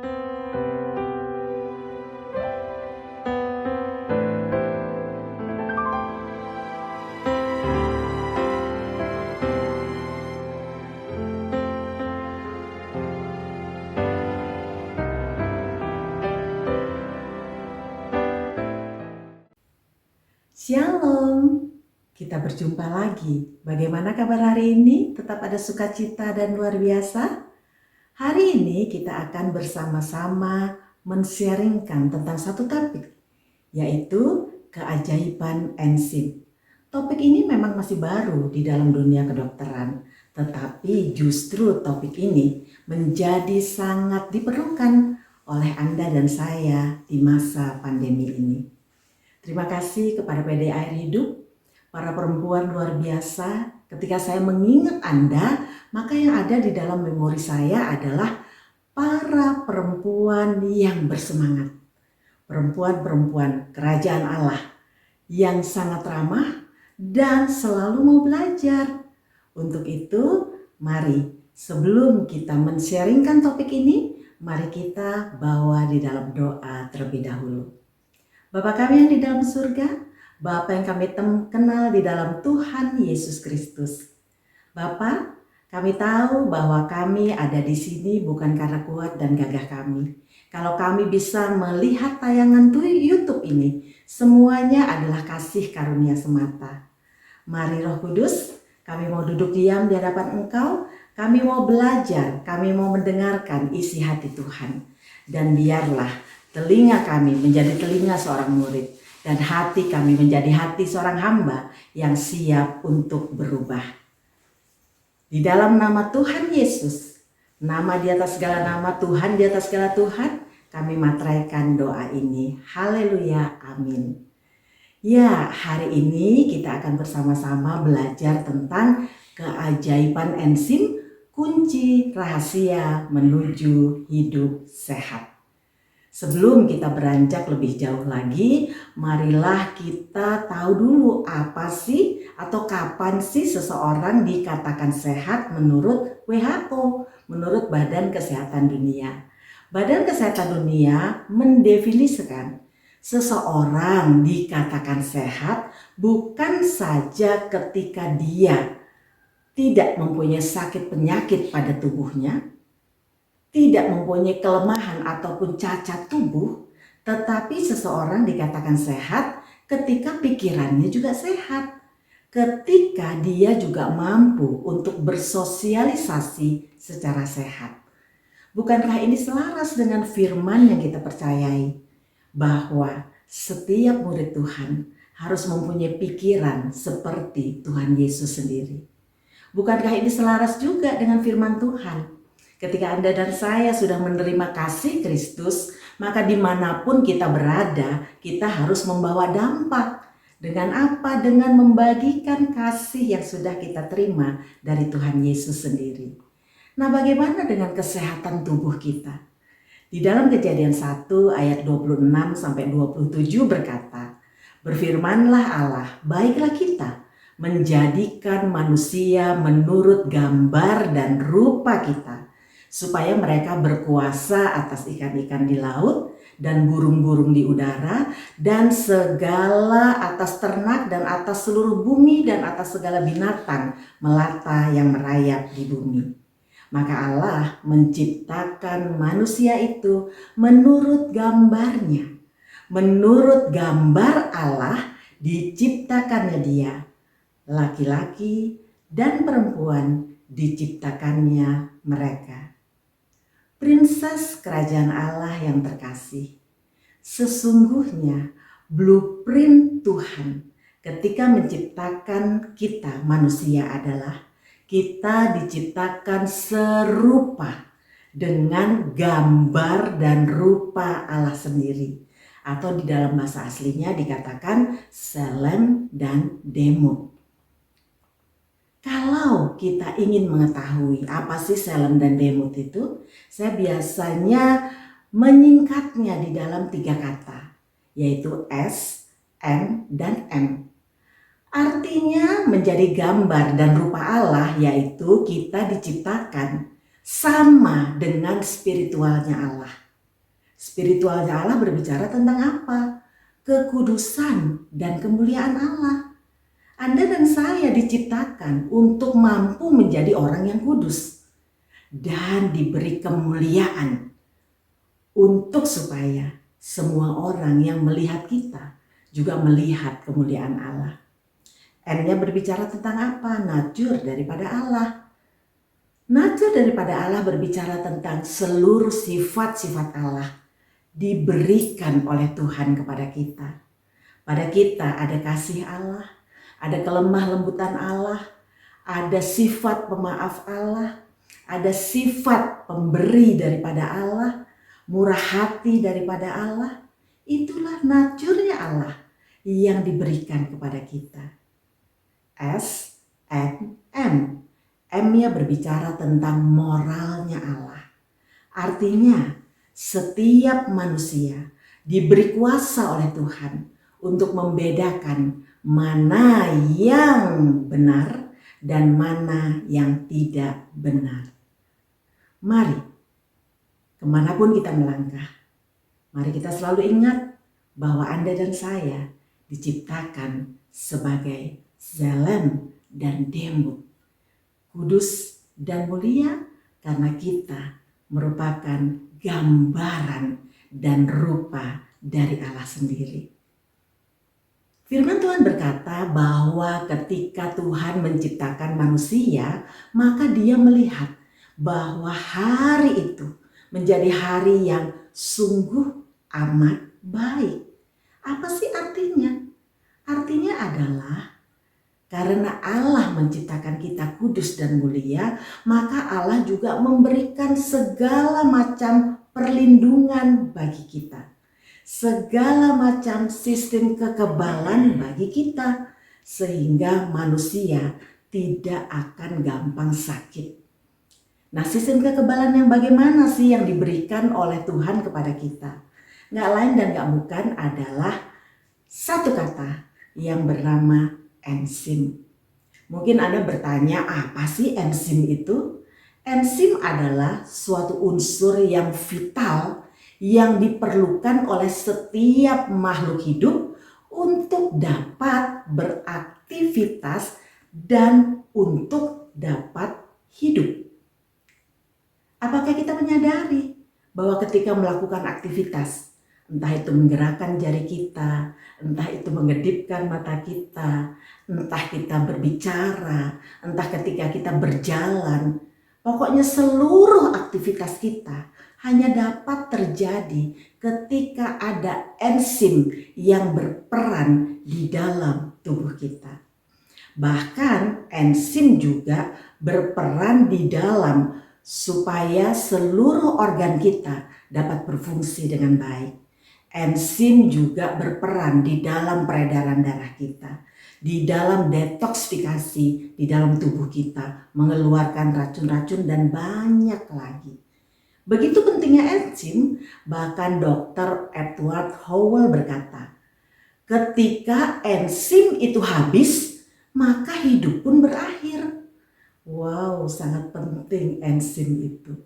Shalom, kita berjumpa lagi. Bagaimana kabar hari ini? Tetap ada sukacita dan luar biasa? Hari ini kita akan bersama-sama men-sharingkan tentang satu topik, yaitu keajaiban enzim. Topik ini memang masih baru di dalam dunia kedokteran, tetapi justru topik ini menjadi sangat diperlukan oleh Anda dan saya di masa pandemi ini. Terima kasih kepada PD Air Hidup, para perempuan luar biasa. Ketika saya mengingat Anda, maka yang ada di dalam memori saya adalah para perempuan yang bersemangat. Perempuan-perempuan kerajaan Allah yang sangat ramah dan selalu mau belajar. Untuk itu, mari sebelum kita men-sharingkan topik ini, mari kita bawa di dalam doa terlebih dahulu. Bapa kami yang di dalam surga, Bapa yang kami kenal di dalam Tuhan Yesus Kristus. Bapa, kami tahu bahwa kami ada di sini bukan karena kuat dan gagah kami. Kalau kami bisa melihat tayangan YouTube ini, semuanya adalah kasih karunia semata. Mari Roh Kudus, kami mau duduk diam di hadapan Engkau, kami mau belajar, kami mau mendengarkan isi hati Tuhan. Dan biarlah telinga kami menjadi telinga seorang murid dan hati kami menjadi hati seorang hamba yang siap untuk berubah. Di dalam nama Tuhan Yesus, nama di atas segala nama, Tuhan di atas segala Tuhan, kami materaikan doa ini. Haleluya, amin. Ya, hari ini kita akan bersama-sama belajar tentang keajaiban enzim, kunci rahasia menuju hidup sehat. Sebelum kita beranjak lebih jauh lagi, marilah kita tahu dulu apa sih atau kapan sih seseorang dikatakan sehat menurut WHO, menurut Badan Kesehatan Dunia. Badan Kesehatan Dunia mendefinisikan seseorang dikatakan sehat bukan saja ketika dia tidak mempunyai sakit penyakit pada tubuhnya, tidak mempunyai kelemahan ataupun cacat tubuh, tetapi seseorang dikatakan sehat ketika pikirannya juga sehat, ketika dia juga mampu untuk bersosialisasi secara sehat. Bukankah ini selaras dengan firman yang kita percayai, bahwa setiap murid Tuhan harus mempunyai pikiran seperti Tuhan Yesus sendiri? Bukankah ini selaras juga dengan firman Tuhan? Ketika Anda dan saya sudah menerima kasih Kristus, maka dimanapun kita berada, kita harus membawa dampak. Dengan apa? Dengan membagikan kasih yang sudah kita terima dari Tuhan Yesus sendiri. Nah, bagaimana dengan kesehatan tubuh kita? Di dalam Kejadian 1 ayat 26-27 berkata, "Berfirmanlah Allah, baiklah kita menjadikan manusia menurut gambar dan rupa kita, supaya mereka berkuasa atas ikan-ikan di laut dan burung-burung di udara dan segala atas ternak dan atas seluruh bumi dan atas segala binatang melata yang merayap di bumi." Maka Allah menciptakan manusia itu menurut gambarnya. Menurut gambar Allah diciptakannya dia. Laki-laki dan perempuan diciptakannya mereka. Princess kerajaan Allah yang terkasih, sesungguhnya blueprint Tuhan ketika menciptakan kita manusia adalah kita diciptakan serupa dengan gambar dan rupa Allah sendiri, atau di dalam bahasa aslinya dikatakan Selem dan Demut. Kalau kita ingin mengetahui apa sih Selem dan Demut itu, saya biasanya menyingkatnya di dalam 3 kata, yaitu S, N, dan M. Artinya menjadi gambar dan rupa Allah, yaitu kita diciptakan sama dengan spiritualnya Allah. Spiritualnya Allah berbicara tentang apa? Kekudusan dan kemuliaan Allah. Anda dan saya diciptakan untuk mampu menjadi orang yang kudus dan diberi kemuliaan untuk supaya semua orang yang melihat kita juga melihat kemuliaan Allah. N-nya berbicara tentang apa? Nature daripada Allah. Nature daripada Allah berbicara tentang seluruh sifat-sifat Allah diberikan oleh Tuhan kepada kita. Pada kita ada kasih Allah, ada kelemah lembutan Allah, ada sifat pemaaf Allah, ada sifat pemberi daripada Allah, murah hati daripada Allah. Itulah nature-nya Allah yang diberikan kepada kita. S, N, M. M-nya berbicara tentang moralnya Allah. Artinya setiap manusia diberi kuasa oleh Tuhan untuk membedakan mana yang benar dan mana yang tidak benar. Mari, kemanapun kita melangkah, mari kita selalu ingat bahwa Anda dan saya diciptakan sebagai Zelem dan Demut, kudus dan mulia karena kita merupakan gambaran dan rupa dari Allah sendiri. Firman Tuhan berkata bahwa ketika Tuhan menciptakan manusia, maka Dia melihat bahwa hari itu menjadi hari yang sungguh amat baik. Apa sih artinya? Artinya adalah karena Allah menciptakan kita kudus dan mulia, maka Allah juga memberikan segala macam perlindungan bagi kita. Segala macam sistem kekebalan bagi kita. Sehingga manusia tidak akan gampang sakit. Nah, sistem kekebalan yang bagaimana sih yang diberikan oleh Tuhan kepada kita? Nggak lain dan nggak bukan adalah satu kata yang bernama enzim. Mungkin Anda bertanya, apa sih enzim itu? Enzim adalah suatu unsur yang vital yang diperlukan oleh setiap makhluk hidup untuk dapat beraktivitas dan untuk dapat hidup. Apakah kita menyadari bahwa ketika melakukan aktivitas, entah itu menggerakkan jari kita, entah itu mengedipkan mata kita, entah kita berbicara, entah ketika kita berjalan, pokoknya seluruh aktivitas kita hanya dapat terjadi ketika ada enzim yang berperan di dalam tubuh kita. Bahkan enzim juga berperan di dalam supaya seluruh organ kita dapat berfungsi dengan baik. Enzim juga berperan di dalam peredaran darah kita, di dalam detoksifikasi di dalam tubuh kita, mengeluarkan racun-racun dan banyak lagi. Begitu pentingnya enzim, bahkan Dr. Edward Howell berkata, ketika enzim itu habis, maka hidup pun berakhir. Wow, sangat penting enzim itu.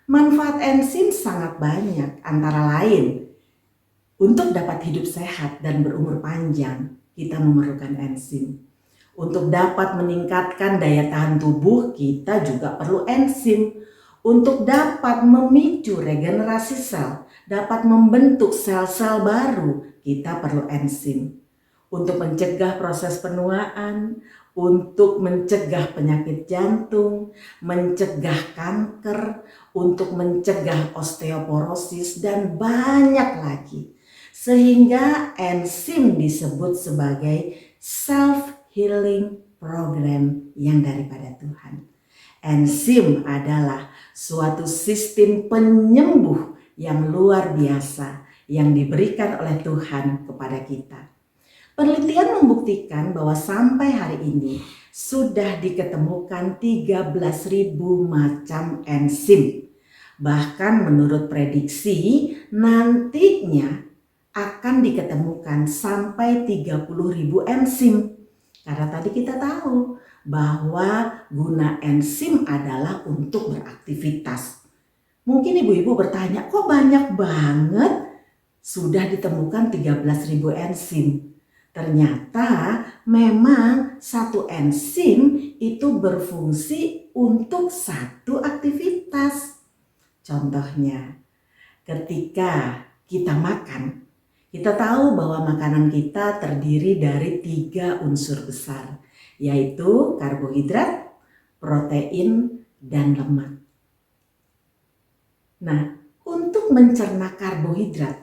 Manfaat enzim sangat banyak, antara lain untuk dapat hidup sehat dan berumur panjang, kita memerlukan enzim. Untuk dapat meningkatkan daya tahan tubuh, kita juga perlu enzim. Untuk dapat memicu regenerasi sel, dapat membentuk sel-sel baru, kita perlu enzim. Untuk mencegah proses penuaan, untuk mencegah penyakit jantung, mencegah kanker, untuk mencegah osteoporosis, dan banyak lagi. Sehingga enzim disebut sebagai self-healing program yang daripada Tuhan. Enzim adalah suatu sistem penyembuh yang luar biasa yang diberikan oleh Tuhan kepada kita. Penelitian membuktikan bahwa sampai hari ini sudah diketemukan 13.000 macam enzim. Bahkan menurut prediksi nantinya akan diketemukan sampai 30.000 enzim. Karena tadi kita tahu bahwa guna enzim adalah untuk beraktivitas. Mungkin ibu-ibu bertanya, kok banyak banget? Sudah ditemukan 13.000 enzim. Ternyata memang satu enzim itu berfungsi untuk satu aktivitas. Contohnya, ketika kita makan, kita tahu bahwa makanan kita terdiri dari 3 unsur besar, yaitu karbohidrat, protein, dan lemak. Nah, untuk mencerna karbohidrat,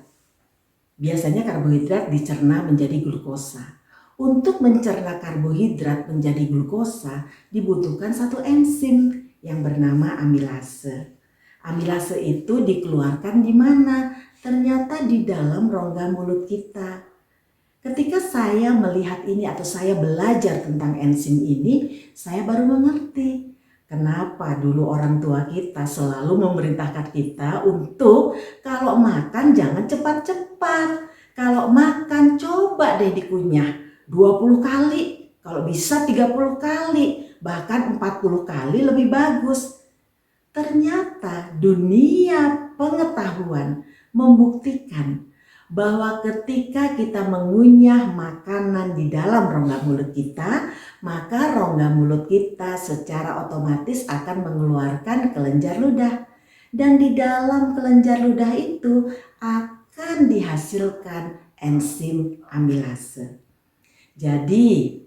biasanya karbohidrat dicerna menjadi glukosa. Untuk mencerna karbohidrat menjadi glukosa dibutuhkan satu enzim yang bernama amilase. Amilase itu dikeluarkan di mana? Ternyata di dalam rongga mulut kita. Ketika saya melihat ini atau saya belajar tentang enzim ini, saya baru mengerti kenapa dulu orang tua kita selalu memerintahkan kita untuk kalau makan jangan cepat-cepat. Kalau makan coba deh dikunyah 20 kali, kalau bisa 30 kali, bahkan 40 kali lebih bagus. Ternyata dunia pengetahuan membuktikan bahwa ketika kita mengunyah makanan di dalam rongga mulut kita, maka rongga mulut kita secara otomatis akan mengeluarkan kelenjar ludah. Dan di dalam kelenjar ludah itu akan dihasilkan enzim amilase. Jadi,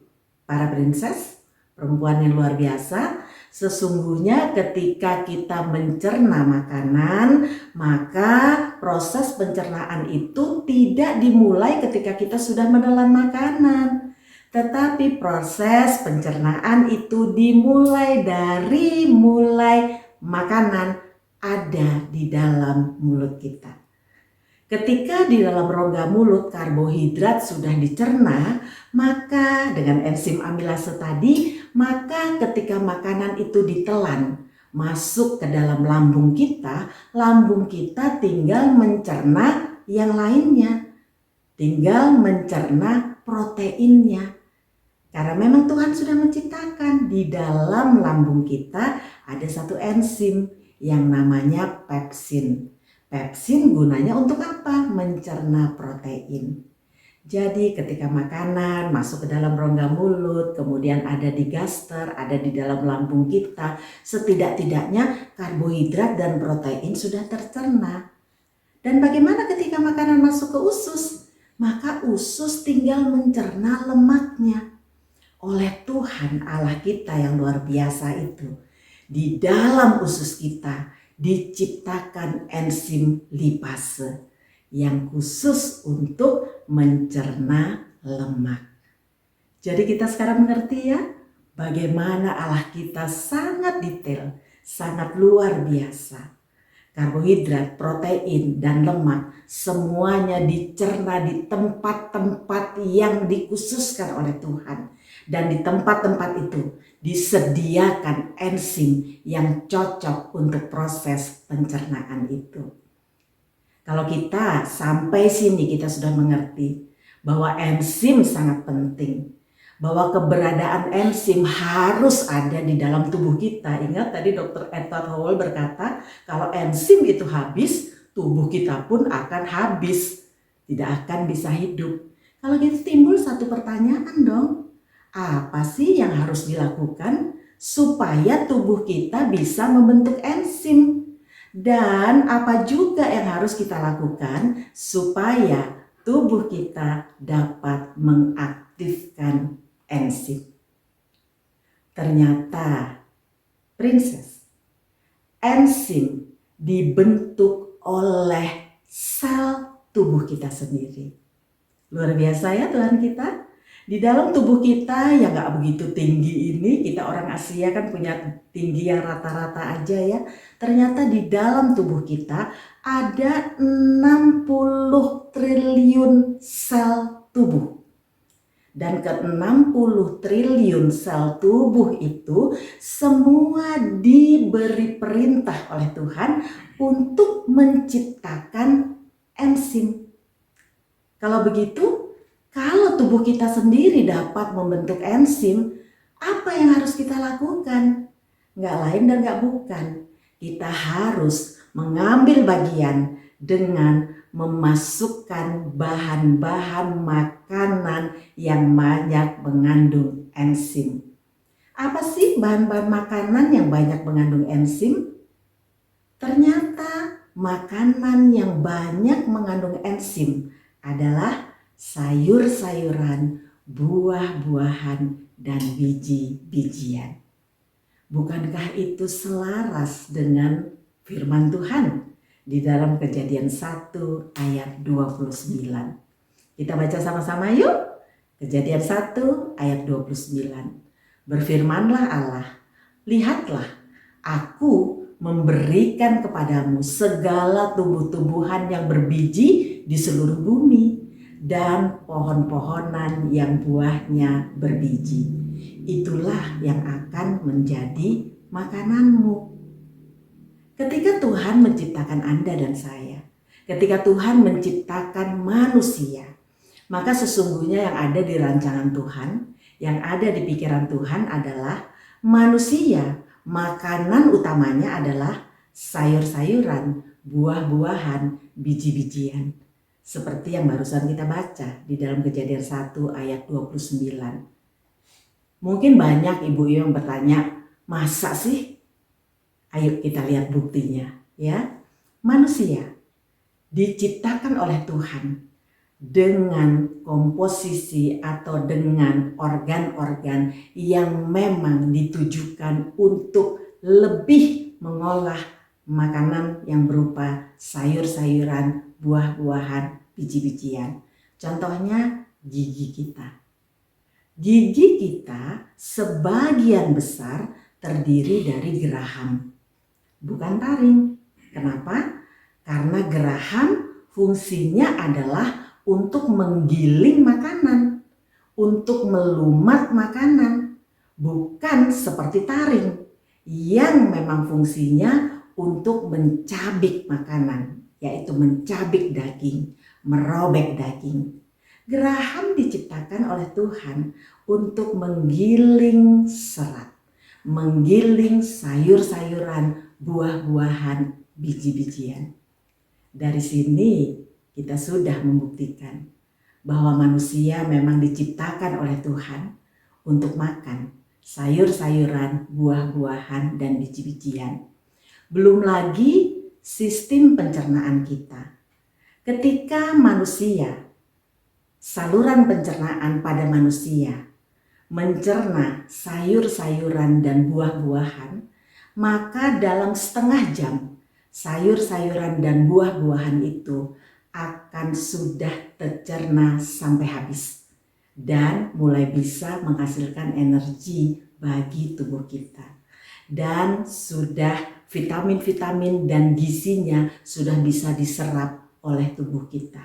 para princess, perempuan yang luar biasa, sesungguhnya ketika kita mencerna makanan, maka proses pencernaan itu tidak dimulai ketika kita sudah menelan makanan. Tetapi proses pencernaan itu dimulai dari makanan ada di dalam mulut kita. Ketika di dalam rongga mulut karbohidrat sudah dicerna, maka dengan enzim amilase tadi, maka ketika makanan itu ditelan masuk ke dalam lambung kita tinggal mencerna yang lainnya, tinggal mencerna proteinnya. Karena memang Tuhan sudah menciptakan di dalam lambung kita ada satu enzim yang namanya pepsin. Pepsin gunanya untuk apa? Mencerna protein. Jadi ketika makanan masuk ke dalam rongga mulut, kemudian ada di gaster, ada di dalam lambung kita, setidak-tidaknya karbohidrat dan protein sudah tercerna. Dan bagaimana ketika makanan masuk ke usus? Maka usus tinggal mencerna lemaknya. Oleh Tuhan Allah kita yang luar biasa itu, di dalam usus kita diciptakan enzim lipase yang khusus untuk mencerna lemak. Jadi kita sekarang mengerti ya bagaimana Allah kita sangat detail, sangat luar biasa. Karbohidrat, protein, dan lemak semuanya dicerna di tempat-tempat yang dikhususkan oleh Tuhan. Dan di tempat-tempat itu disediakan enzim yang cocok untuk proses pencernaan itu. Kalau kita sampai sini kita sudah mengerti bahwa enzim sangat penting. Bahwa keberadaan enzim harus ada di dalam tubuh kita. Ingat tadi Dr. Edward Howell berkata kalau enzim itu habis, tubuh kita pun akan habis. Tidak akan bisa hidup. Kalau gitu timbul satu pertanyaan dong. Apa sih yang harus dilakukan supaya tubuh kita bisa membentuk enzim? Dan apa juga yang harus kita lakukan supaya tubuh kita dapat mengaktifkan enzim? Ternyata, princess, enzim dibentuk oleh sel tubuh kita sendiri. Luar biasa ya Tuhan kita. Di dalam tubuh kita yang gak begitu tinggi ini, kita orang Asia kan punya tinggi yang rata-rata aja ya. Ternyata di dalam tubuh kita ada 60 triliun sel tubuh. Dan ke-60 triliun sel tubuh itu semua diberi perintah oleh Tuhan untuk menciptakan enzim. Kalau begitu, kalau tubuh kita sendiri dapat membentuk enzim, apa yang harus kita lakukan? Nggak lain dan nggak bukan. Kita harus mengambil bagian dengan memasukkan bahan-bahan makanan yang banyak mengandung enzim. Apa sih bahan-bahan makanan yang banyak mengandung enzim? Ternyata makanan yang banyak mengandung enzim adalah sayur-sayuran, buah-buahan, dan biji-bijian. Bukankah itu selaras dengan firman Tuhan di dalam Kejadian 1 ayat 29? Kita baca sama-sama yuk. Kejadian 1 ayat 29. Berfirmanlah Allah, lihatlah, aku memberikan kepadamu segala tumbuh-tumbuhan yang berbiji di seluruh bumi dan pohon-pohonan yang buahnya berbiji. Itulah yang akan menjadi makananmu. Ketika Tuhan menciptakan Anda dan saya, ketika Tuhan menciptakan manusia, maka sesungguhnya yang ada di rancangan Tuhan, yang ada di pikiran Tuhan adalah manusia. Makanan utamanya adalah sayur-sayuran, buah-buahan, biji-bijian. Seperti yang barusan kita baca di dalam Kejadian 1 ayat 29. Mungkin banyak ibu-ibu yang bertanya, masa sih? Ayo kita lihat buktinya ya. Manusia diciptakan oleh Tuhan dengan komposisi atau dengan organ-organ yang memang ditujukan untuk lebih mengolah makanan yang berupa sayur-sayuran, buah-buahan, biji-bijian. Contohnya gigi kita. Gigi kita sebagian besar terdiri dari geraham, bukan taring. Kenapa? Karena geraham fungsinya adalah untuk menggiling makanan, untuk melumat makanan, bukan seperti taring yang memang fungsinya untuk mencabik makanan, yaitu mencabik daging, merobek daging. Geraham diciptakan oleh Tuhan untuk menggiling serat, menggiling sayur-sayuran, buah-buahan, biji-bijian. Dari sini kita sudah membuktikan bahwa manusia memang diciptakan oleh Tuhan untuk makan sayur-sayuran, buah-buahan, dan biji-bijian. Belum lagi sistem pencernaan kita. Ketika manusia, saluran pencernaan pada manusia mencerna sayur-sayuran dan buah-buahan, maka dalam setengah jam sayur-sayuran dan buah-buahan itu akan sudah tercerna sampai habis dan mulai bisa menghasilkan energi bagi tubuh kita. Dan sudah vitamin-vitamin dan gizinya sudah bisa diserap oleh tubuh kita.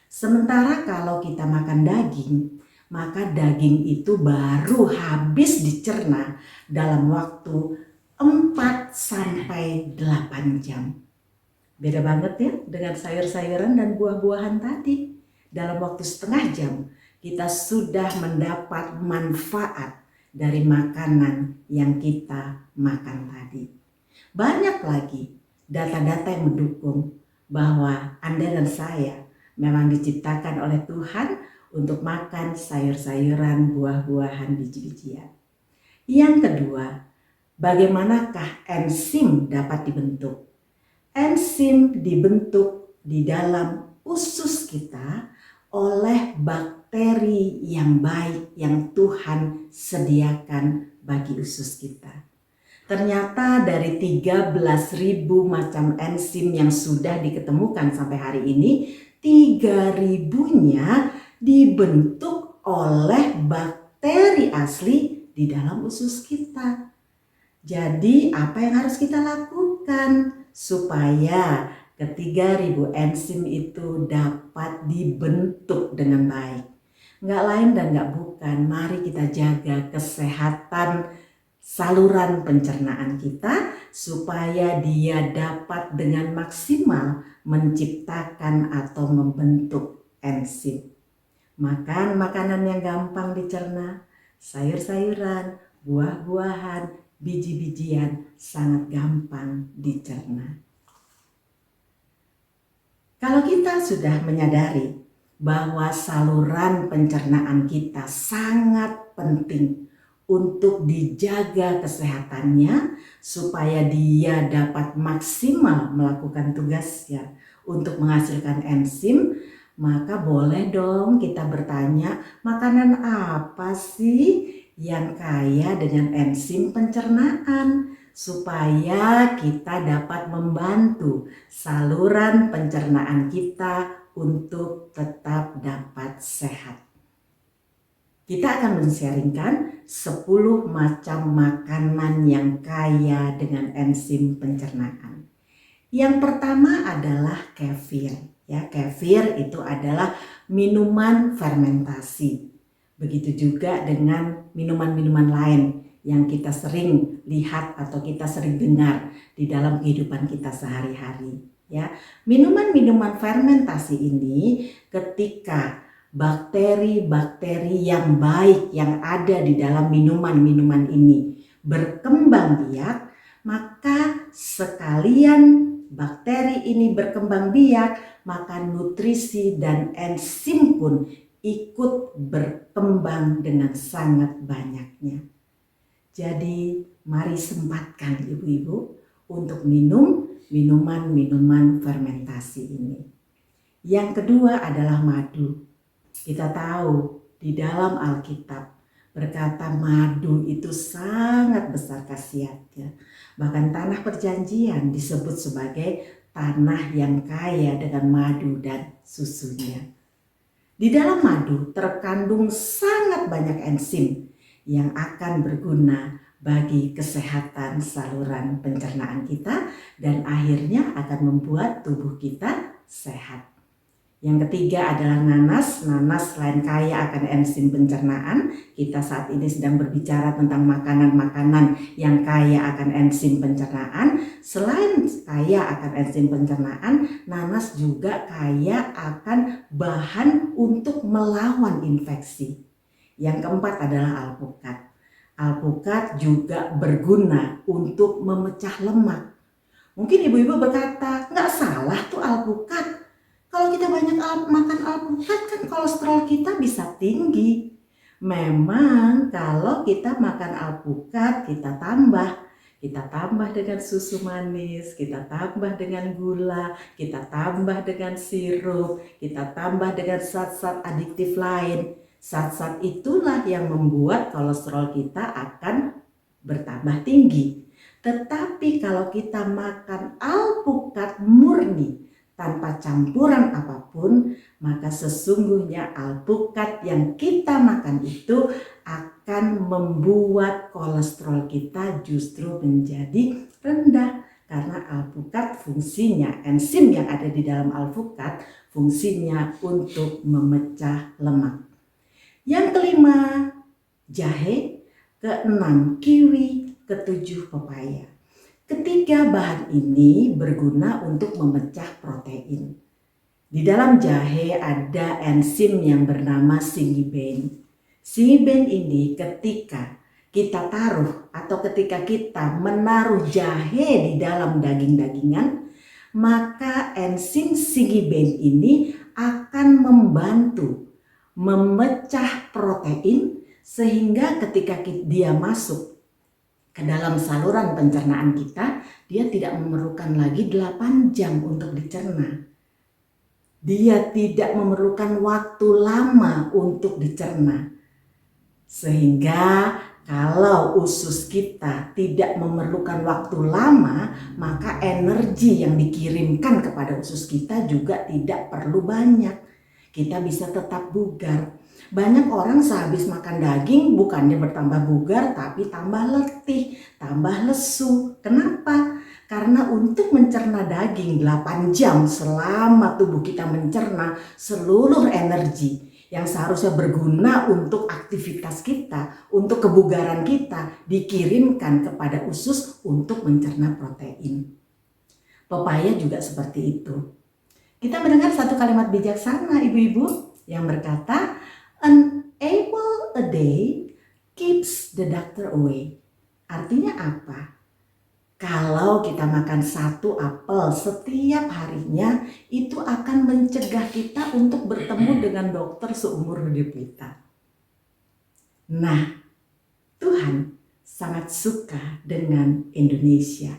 Sementara kalau kita makan daging, maka daging itu baru habis dicerna dalam waktu 4 sampai 8 jam. Beda banget ya dengan sayur-sayuran dan buah-buahan tadi. Dalam waktu setengah jam kita sudah mendapat manfaat dari makanan yang kita makan tadi. Banyak lagi data-data yang mendukung bahwa Anda dan saya memang diciptakan oleh Tuhan untuk makan sayur-sayuran, buah-buahan, biji-bijian. Yang kedua, bagaimanakah enzim dapat dibentuk? Enzim dibentuk di dalam usus kita oleh bakteri yang baik yang Tuhan sediakan bagi usus kita. Ternyata dari 13.000 macam enzim yang sudah diketemukan sampai hari ini, 3.000-nya dibentuk oleh bakteri asli di dalam usus kita. Jadi apa yang harus kita lakukan supaya ke-3.000 enzim itu dapat dibentuk dengan baik? Nggak lain dan nggak bukan, mari kita jaga kesehatan saluran pencernaan kita supaya dia dapat dengan maksimal menciptakan atau membentuk enzim. Makan makanan yang gampang dicerna, sayur-sayuran, buah-buahan, biji-bijian sangat gampang dicerna. Kalau kita sudah menyadari bahwa saluran pencernaan kita sangat penting untuk dijaga kesehatannya supaya dia dapat maksimal melakukan tugasnya untuk menghasilkan enzim, maka boleh dong kita bertanya, makanan apa sih yang kaya dengan enzim pencernaan supaya kita dapat membantu saluran pencernaan kita untuk tetap dapat sehat. Kita akan men-sharingkan 10 macam makanan yang kaya dengan enzim pencernaan. Yang pertama adalah kefir. Ya, kefir itu adalah minuman fermentasi. Begitu juga dengan minuman-minuman lain yang kita sering lihat atau kita sering dengar di dalam kehidupan kita sehari-hari. Ya, minuman-minuman fermentasi ini ketika bakteri-bakteri yang baik yang ada di dalam minuman-minuman ini berkembang biak, maka sekalian bakteri ini berkembang biak, maka nutrisi dan enzim pun ikut berkembang dengan sangat banyaknya. Jadi mari sempatkan ibu-ibu untuk minum minuman-minuman fermentasi ini. Yang kedua adalah madu. Kita tahu di dalam Alkitab berkata madu itu sangat besar khasiatnya. Bahkan tanah perjanjian disebut sebagai tanah yang kaya dengan madu dan susunya. Di dalam madu terkandung sangat banyak enzim yang akan berguna bagi kesehatan saluran pencernaan kita dan akhirnya akan membuat tubuh kita sehat. Yang ketiga adalah nanas. Nanas selain kaya akan enzim pencernaan, kita saat ini sedang berbicara tentang makanan-makanan yang kaya akan enzim pencernaan. Selain kaya akan enzim pencernaan, nanas juga kaya akan bahan untuk melawan infeksi. Yang keempat adalah alpukat. Alpukat juga berguna untuk memecah lemak. Mungkin ibu-ibu berkata, nggak salah tuh alpukat. Kalau kita banyak makan alpukat kan kolesterol kita bisa tinggi. Memang kalau kita makan alpukat kita tambah dengan susu manis, kita tambah dengan gula, kita tambah dengan sirup, kita tambah dengan zat-zat adiktif lain. Zat-zat itulah yang membuat kolesterol kita akan bertambah tinggi. Tetapi kalau kita makan alpukat murni tanpa campuran apapun, maka sesungguhnya alpukat yang kita makan itu akan membuat kolesterol kita justru menjadi rendah. Karena alpukat fungsinya, enzim yang ada di dalam alpukat fungsinya untuk memecah lemak. Yang kelima, jahe. Keenam, kiwi. Ketujuh, pepaya. Ketiga bahan ini berguna untuk memecah protein. Di dalam jahe ada enzim yang bernama singibein. Singibein ini ketika kita taruh atau ketika kita menaruh jahe di dalam daging-dagingan, maka enzim singibein ini akan membantu memecah protein sehingga ketika dia masuk ke dalam saluran pencernaan kita, dia tidak memerlukan lagi 8 jam untuk dicerna. Dia tidak memerlukan waktu lama untuk dicerna. Sehingga kalau usus kita tidak memerlukan waktu lama, maka energi yang dikirimkan kepada usus kita juga tidak perlu banyak. Kita bisa tetap bugar. Banyak orang sehabis makan daging bukannya bertambah bugar tapi tambah letih, tambah lesu. Kenapa? Karena untuk mencerna daging 8 jam selama tubuh kita mencerna seluruh energi yang seharusnya berguna untuk aktivitas kita, untuk kebugaran kita dikirimkan kepada usus untuk mencerna protein. Pepaya juga seperti itu. Kita mendengar satu kalimat bijaksana ibu-ibu yang berkata, "An apple a day keeps the doctor away." Artinya apa? Kalau kita makan 1 apel setiap harinya, itu akan mencegah kita untuk bertemu dengan dokter seumur hidup kita. Nah, Tuhan sangat suka dengan Indonesia.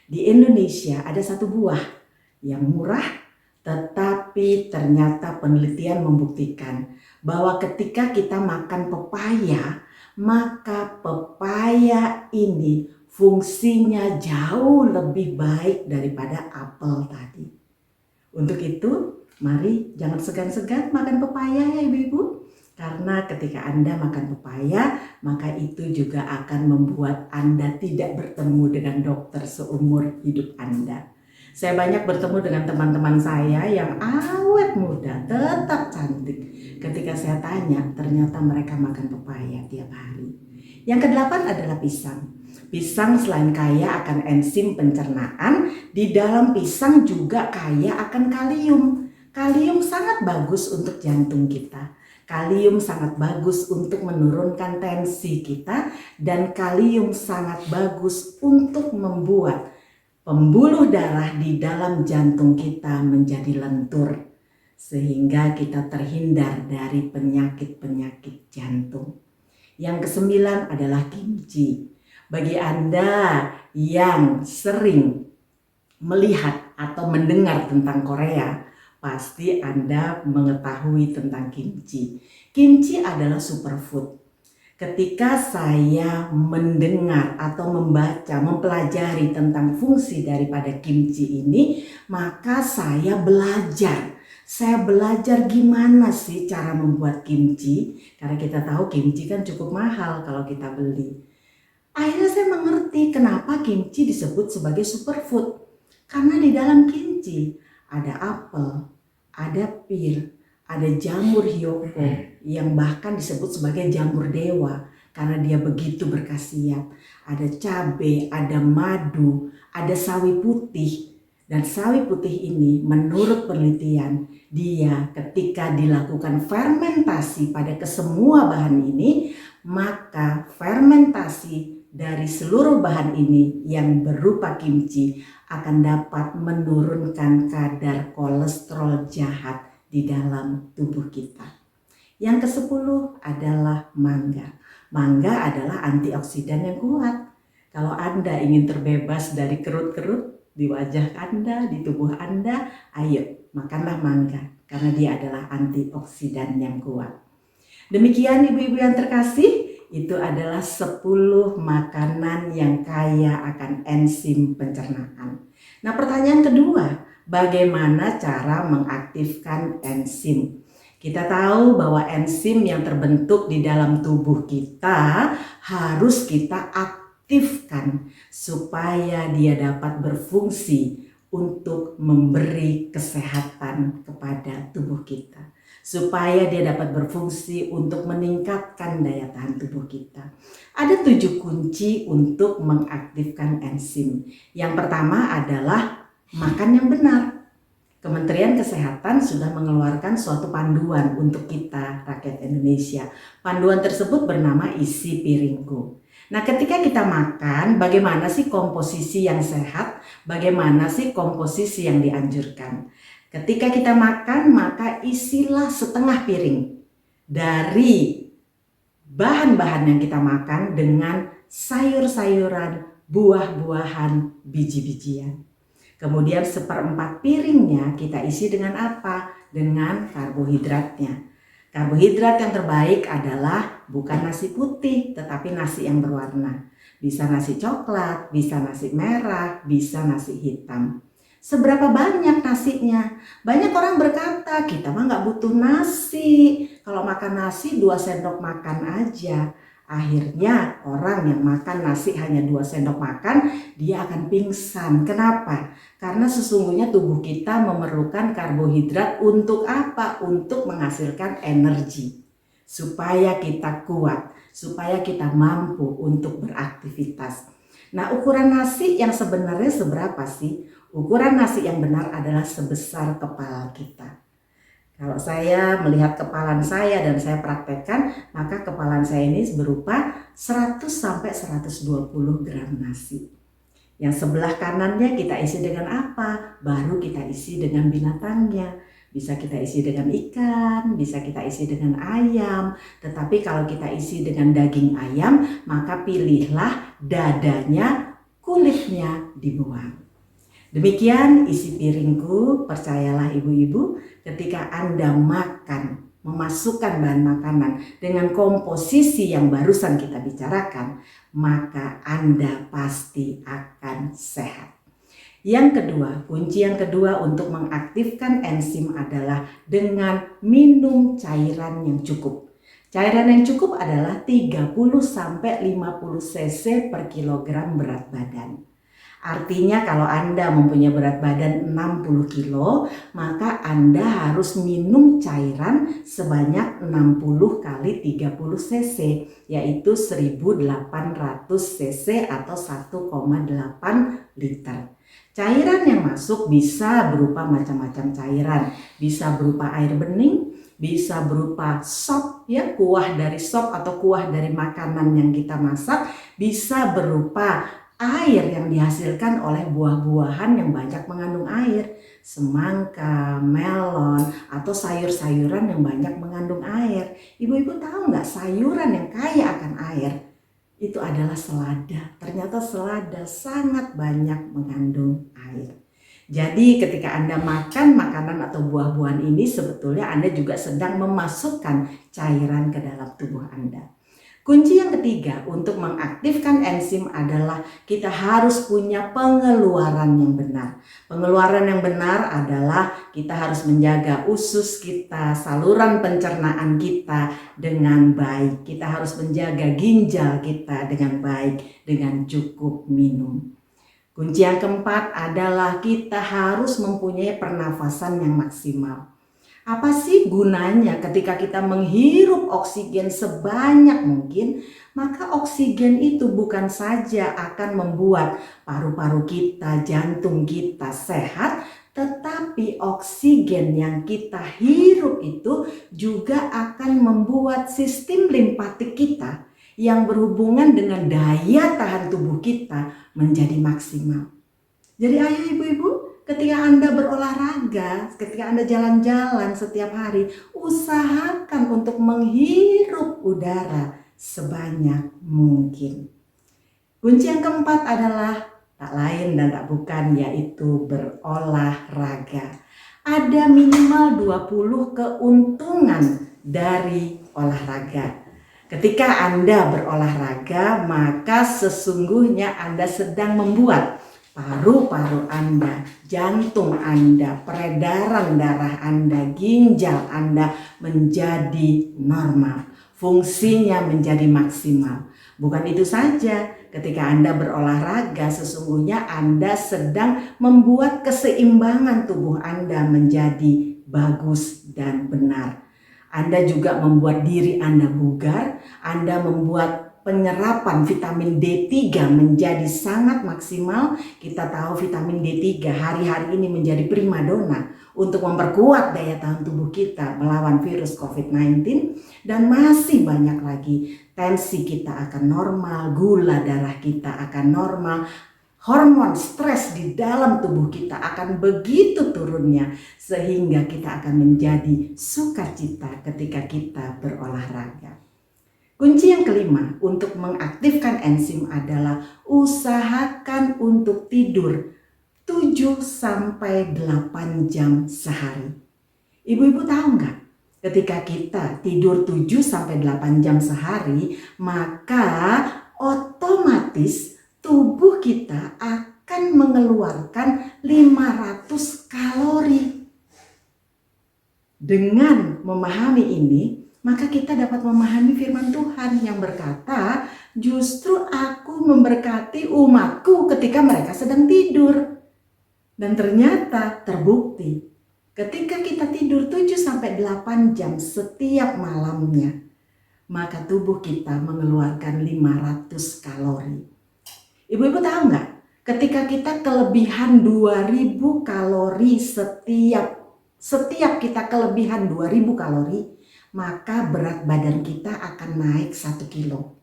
Di Indonesia ada satu buah yang murah, tetapi ternyata penelitian membuktikan bahwa ketika kita makan pepaya, maka pepaya ini fungsinya jauh lebih baik daripada apel tadi. Untuk itu, mari jangan segan-segan makan pepaya ya ibu-ibu. Karena ketika Anda makan pepaya, maka itu juga akan membuat Anda tidak bertemu dengan dokter seumur hidup Anda. Saya banyak bertemu dengan teman-teman saya yang awet muda, tetap cantik. Ketika saya tanya, ternyata mereka makan pepaya tiap hari. Yang kedelapan adalah pisang. Pisang selain kaya akan enzim pencernaan, di dalam pisang juga kaya akan kalium. Kalium sangat bagus untuk jantung kita. Kalium sangat bagus untuk menurunkan tensi kita, dan kalium sangat bagus untuk membuat pembuluh darah di dalam jantung kita menjadi lentur, sehingga kita terhindar dari penyakit-penyakit jantung. Yang kesembilan adalah kimchi. Bagi Anda yang sering melihat atau mendengar tentang Korea, pasti Anda mengetahui tentang kimchi. Kimchi adalah superfood. Ketika saya mendengar atau membaca, mempelajari tentang fungsi daripada kimchi ini, maka saya belajar. Saya belajar gimana sih cara membuat kimchi, karena kita tahu kimchi kan cukup mahal kalau kita beli. Akhirnya saya mengerti kenapa kimchi disebut sebagai superfood. Karena di dalam kimchi ada apel, ada pir, ada jamur hiyoko yang bahkan disebut sebagai jamur dewa karena dia begitu berkhasiat. Ada cabai, ada madu, ada sawi putih. Dan sawi putih ini menurut penelitian, dia ketika dilakukan fermentasi pada kesemua bahan ini, maka fermentasi dari seluruh bahan ini yang berupa kimchi akan dapat menurunkan kadar kolesterol jahat di dalam tubuh kita. Yang ke-10 adalah mangga. Mangga adalah antioksidan yang kuat. Kalau Anda ingin terbebas dari kerut-kerut di wajah Anda, di tubuh Anda, ayo makanlah mangga karena dia adalah antioksidan yang kuat. Demikian ibu-ibu yang terkasih, itu adalah 10 makanan yang kaya akan enzim pencernaan. Nah, pertanyaan kedua, bagaimana cara mengaktifkan enzim? Kita tahu bahwa enzim yang terbentuk di dalam tubuh kita harus kita aktifkan supaya dia dapat berfungsi untuk memberi kesehatan kepada tubuh kita, supaya dia dapat berfungsi untuk meningkatkan daya tahan tubuh kita. Ada 7 kunci untuk mengaktifkan enzim. Yang pertama adalah makan yang benar. Kementerian Kesehatan sudah mengeluarkan suatu panduan untuk kita rakyat Indonesia. Panduan tersebut bernama Isi Piringku. Nah, ketika kita makan, bagaimana sih komposisi yang sehat? Bagaimana sih komposisi yang dianjurkan? Ketika kita makan, maka isilah setengah piring dari bahan-bahan yang kita makan dengan sayur-sayuran, buah-buahan, biji-bijian. Kemudian 1/4 piringnya kita isi dengan apa? Dengan karbohidratnya. Karbohidrat yang terbaik adalah bukan nasi putih, tetapi nasi yang berwarna. Bisa nasi coklat, bisa nasi merah, bisa nasi hitam. Seberapa banyak nasinya? Banyak orang berkata, kita mah nggak butuh nasi. Kalau makan nasi 2 sendok makan aja. Akhirnya orang yang makan nasi hanya 2 sendok makan, dia akan pingsan. Kenapa? Karena sesungguhnya tubuh kita memerlukan karbohidrat untuk apa? Untuk menghasilkan energi. Supaya kita kuat, supaya kita mampu untuk beraktivitas. Nah, ukuran nasi yang sebenarnya seberapa sih? Ukuran nasi yang benar adalah sebesar kepala kita. Kalau saya melihat kepalan saya dan saya praktekkan, maka kepalan saya ini berupa 100 sampai 120 gram nasi. Yang sebelah kanannya kita isi dengan apa? Baru kita isi dengan binatangnya. Bisa kita isi dengan ikan, bisa kita isi dengan ayam. Tetapi kalau kita isi dengan daging ayam, maka pilihlah dadanya, kulitnya dibuang. Demikian isi piringku. Percayalah ibu-ibu, ketika Anda makan, memasukkan bahan makanan dengan komposisi yang barusan kita bicarakan, maka Anda pasti akan sehat. Yang kedua, kunci yang kedua untuk mengaktifkan enzim adalah dengan minum cairan yang cukup. Cairan yang cukup adalah 30-50 cc per kilogram berat badan. Artinya kalau Anda mempunyai berat badan 60 kilo, maka Anda harus minum cairan sebanyak 60 kali 30 cc, yaitu 1800 cc atau 1,8 liter. Cairan yang masuk bisa berupa macam-macam cairan, bisa berupa air bening, bisa berupa sop, ya, kuah dari sop atau kuah dari makanan yang kita masak, bisa berupa air yang dihasilkan oleh buah-buahan yang banyak mengandung air, semangka, melon, atau sayur-sayuran yang banyak mengandung air. Ibu-ibu tahu nggak, sayuran yang kaya akan air itu adalah selada. Ternyata selada sangat banyak mengandung air. Jadi ketika Anda makan makanan atau buah-buahan ini, sebetulnya Anda juga sedang memasukkan cairan ke dalam tubuh Anda. Kunci yang ketiga untuk mengaktifkan enzim adalah kita harus punya pengeluaran yang benar. Pengeluaran yang benar adalah kita harus menjaga usus kita, saluran pencernaan kita dengan baik. Kita harus menjaga ginjal kita dengan baik, dengan cukup minum. Kunci yang keempat adalah kita harus mempunyai pernafasan yang maksimal. Apa sih gunanya ketika kita menghirup oksigen sebanyak mungkin? Maka oksigen itu bukan saja akan membuat paru-paru kita, jantung kita sehat, tetapi oksigen yang kita hirup itu juga akan membuat sistem limpatik kita yang berhubungan dengan daya tahan tubuh kita menjadi maksimal. Jadi ayo ibu-ibu, ketika Anda berolahraga, ketika Anda jalan-jalan setiap hari, usahakan untuk menghirup udara sebanyak mungkin. Kunci yang keempat adalah tak lain dan tak bukan, yaitu berolahraga. Ada minimal 20 keuntungan dari olahraga. Ketika Anda berolahraga, maka sesungguhnya Anda sedang membuat paru-paru Anda, jantung Anda, peredaran darah Anda, ginjal Anda menjadi normal, fungsinya menjadi maksimal. Bukan itu saja, ketika Anda berolahraga sesungguhnya Anda sedang membuat keseimbangan tubuh Anda menjadi bagus dan benar. Anda juga membuat diri Anda bugar, Anda membuat penyerapan vitamin D3 menjadi sangat maksimal. Kita tahu vitamin D3 hari-hari ini menjadi primadona untuk memperkuat daya tahan tubuh kita melawan virus COVID-19, dan masih banyak lagi. Tensi kita akan normal, gula darah kita akan normal, hormon stres di dalam tubuh kita akan begitu turunnya sehingga kita akan menjadi sukacita ketika kita berolahraga. Kunci yang kelima untuk mengaktifkan enzim adalah usahakan untuk tidur 7-8 jam sehari. Ibu-ibu tahu nggak? Ketika kita tidur 7-8 jam sehari, maka otomatis tubuh kita akan mengeluarkan 500 kalori. Dengan memahami ini, maka kita dapat memahami firman Tuhan yang berkata, justru aku memberkati umatku ketika mereka sedang tidur. Dan ternyata terbukti, ketika kita tidur 7-8 jam setiap malamnya, maka tubuh kita mengeluarkan 500 kalori. Ibu-ibu tahu nggak? Ketika kita kelebihan 2000 kalori setiap kita kelebihan 2000 kalori, maka berat badan kita akan naik 1 kilo.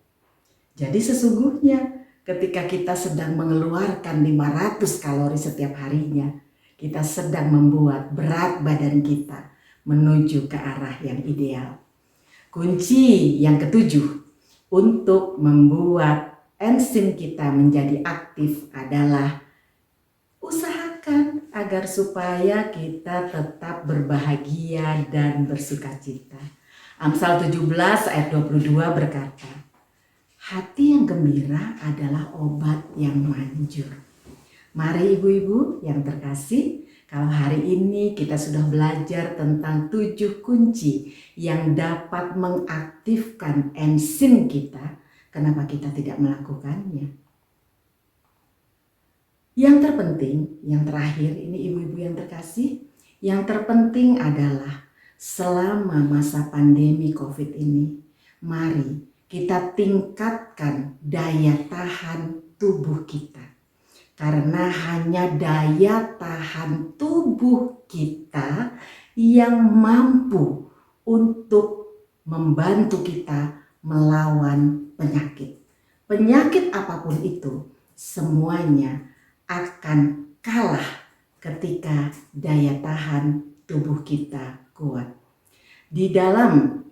Jadi sesungguhnya ketika kita sedang mengeluarkan 500 kalori setiap harinya, kita sedang membuat berat badan kita menuju ke arah yang ideal. Kunci yang ketujuh untuk membuat enzim kita menjadi aktif adalah usahakan agar supaya kita tetap berbahagia dan bersukacita. Amsal 17 ayat 22 berkata, hati yang gembira adalah obat yang manjur. Mari ibu-ibu yang terkasih, kalau hari ini kita sudah belajar tentang 7 kunci yang dapat mengaktifkan enzim kita, kenapa kita tidak melakukannya? Yang terpenting, yang terakhir ini ibu-ibu yang terkasih, yang terpenting adalah selama masa pandemi COVID ini, mari kita tingkatkan daya tahan tubuh kita. Karena hanya daya tahan tubuh kita yang mampu untuk membantu kita melawan penyakit. Penyakit apapun itu, semuanya akan kalah ketika daya tahan tubuh kita kuat. Di dalam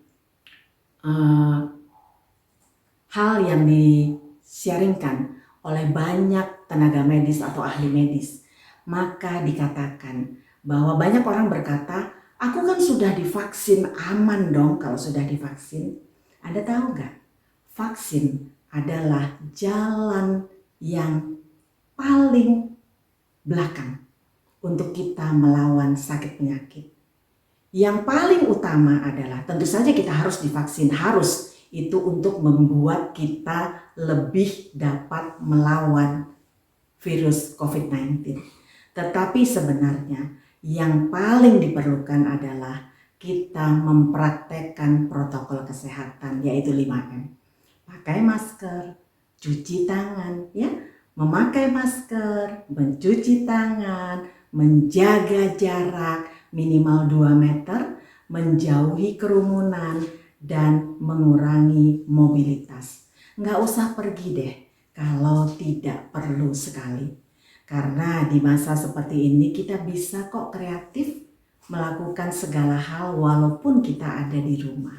hal yang di-sharingkan oleh banyak tenaga medis atau ahli medis, maka dikatakan bahwa banyak orang berkata, aku kan sudah divaksin, aman dong kalau sudah divaksin. Anda tahu nggak? Vaksin adalah jalan yang paling belakang untuk kita melawan sakit penyakit. Yang paling utama adalah tentu saja kita harus divaksin, harus. Itu untuk membuat kita lebih dapat melawan virus COVID-19. Tetapi sebenarnya yang paling diperlukan adalah kita mempraktekkan protokol kesehatan, yaitu 5M. Pakai masker, cuci tangan, ya, memakai masker, mencuci tangan, menjaga jarak minimal 2 meter, menjauhi kerumunan, dan mengurangi mobilitas. Nggak usah pergi deh kalau tidak perlu sekali. Karena di masa seperti ini kita bisa kok kreatif melakukan segala hal walaupun kita ada di rumah.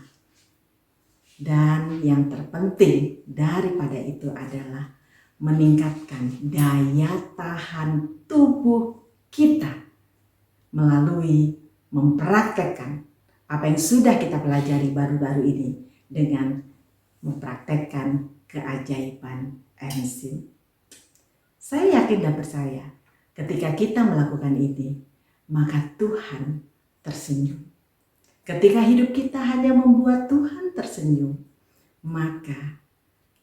Dan yang terpenting daripada itu adalah meningkatkan daya tahan tubuh kita melalui mempraktekkan apa yang sudah kita pelajari baru-baru ini dengan mempraktekkan keajaiban enzim. Saya yakin dan percaya ketika kita melakukan ini, maka Tuhan tersenyum. Ketika hidup kita hanya membuat Tuhan tersenyum, maka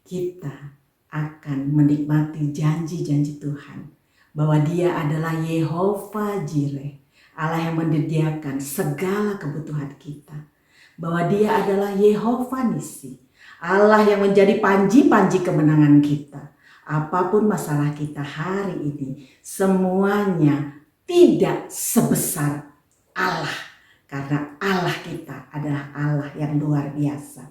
kita akan menikmati janji-janji Tuhan bahwa Dia adalah Yehova Jireh, Allah yang menyediakan segala kebutuhan kita. Bahwa Dia adalah Yehova Nisi, Allah yang menjadi panji-panji kemenangan kita. Apapun masalah kita hari ini, semuanya tidak sebesar Allah. Karena Allah kita adalah Allah yang luar biasa.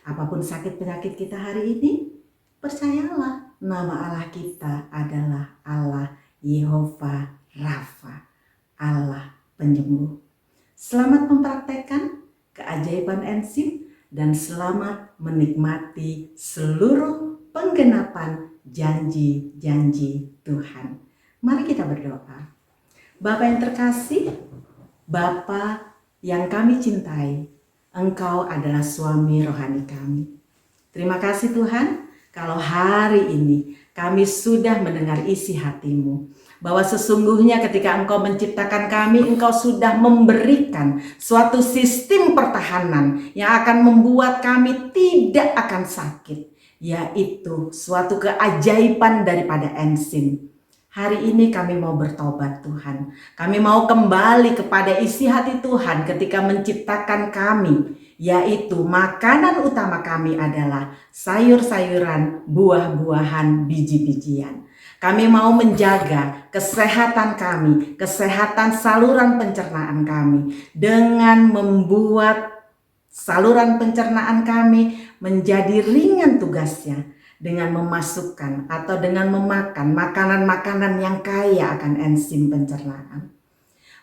Apapun sakit penyakit kita hari ini, percayalah nama Allah kita adalah Allah Yehova Rafa, Allah penyembuh. Selamat mempraktekkan keajaiban enzim dan selamat menikmati seluruh penggenapan janji-janji Tuhan. Mari kita berdoa. Bapa yang terkasih, Bapa yang kami cintai, Engkau adalah suami rohani kami. Terima kasih Tuhan, kalau hari ini kami sudah mendengar isi hati-Mu. Bahwa sesungguhnya ketika Engkau menciptakan kami, Engkau sudah memberikan suatu sistem pertahanan yang akan membuat kami tidak akan sakit. Yaitu suatu keajaiban daripada enzim. Hari ini kami mau bertobat Tuhan. Kami mau kembali kepada isi hati Tuhan ketika menciptakan kami. Yaitu makanan utama kami adalah sayur-sayuran, buah-buahan, biji-bijian. Kami mau menjaga kesehatan kami, kesehatan saluran pencernaan kami dengan membuat saluran pencernaan kami menjadi ringan tugasnya dengan memasukkan atau dengan memakan makanan-makanan yang kaya akan enzim pencernaan.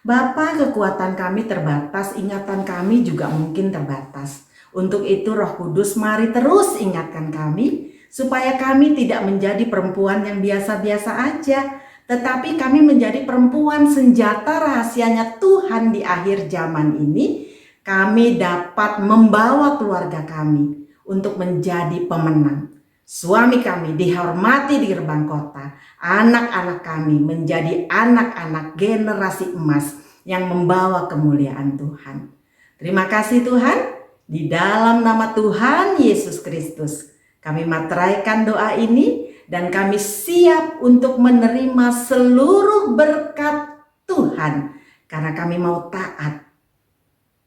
Bapa, kekuatan kami terbatas, ingatan kami juga mungkin terbatas. Untuk itu Roh Kudus mari terus ingatkan kami supaya kami tidak menjadi perempuan yang biasa-biasa aja, tetapi kami menjadi perempuan senjata rahasianya Tuhan di akhir zaman ini. Kami dapat membawa keluarga kami untuk menjadi pemenang. Suami kami dihormati di gerbang kota. Anak-anak kami menjadi anak-anak generasi emas yang membawa kemuliaan Tuhan. Terima kasih Tuhan. Di dalam nama Tuhan Yesus Kristus, kami materaikan doa ini dan kami siap untuk menerima seluruh berkat Tuhan. Karena kami mau taat,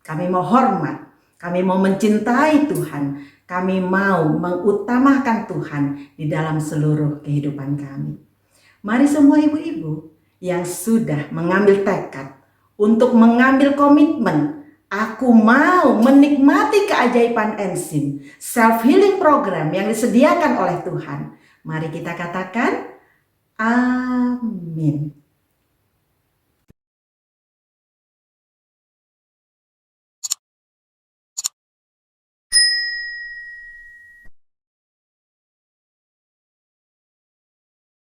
kami mau hormat, kami mau mencintai Tuhan. Kami mau mengutamakan Tuhan di dalam seluruh kehidupan kami. Mari semua ibu-ibu yang sudah mengambil tekad untuk mengambil komitmen, aku mau menikmati keajaiban enzim self-healing program yang disediakan oleh Tuhan. Mari kita katakan, amin.